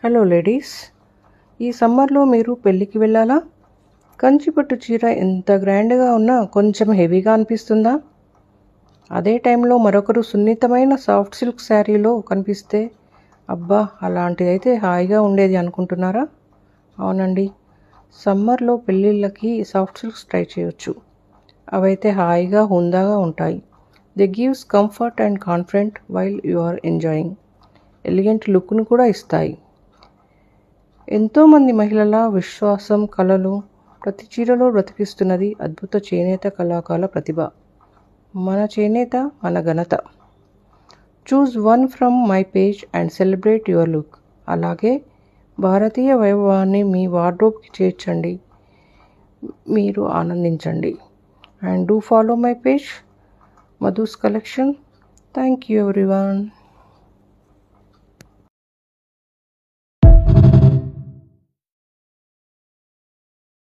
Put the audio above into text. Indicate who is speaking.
Speaker 1: Hello ladies, ఈ సమ్మర్లో మీరు పెళ్ళికి వెళ్ళాలా? కంచిపట్టు చీర ఎంత గ్రాండ్గా ఉన్నా కొంచెం హెవీగా అనిపిస్తుందా? అదే టైంలో మరొకరు సున్నితమైన సాఫ్ట్ సిల్క్ శారీలో కనిపిస్తే అబ్బా అలాంటిదైతే హాయిగా ఉండేది అనుకుంటున్నారా? అవునండి, సమ్మర్లో పెళ్ళిళ్ళకి సాఫ్ట్ సిల్క్స్ ట్రై చేయొచ్చు. అవైతే హాయిగా హుందాగా ఉంటాయి. They gives comfort and confident while you are enjoying. Elegant లుక్ను కూడా ఇస్తాయి. ఎంతోమంది మహిళల విశ్వాసం, కలలు ప్రతి చీరలో బ్రతికిస్తున్నది అద్భుత చేనేత కళాకారుల ప్రతిభ. మన చేనేత, మన ఘనత. Choose one from my page and celebrate your look. అలాగే భారతీయ వైభవాన్ని మీ వార్డ్రోబ్కి చేర్చండి, మీరు ఆనందించండి. And do follow my page, Madhu's collection. Thank you everyone.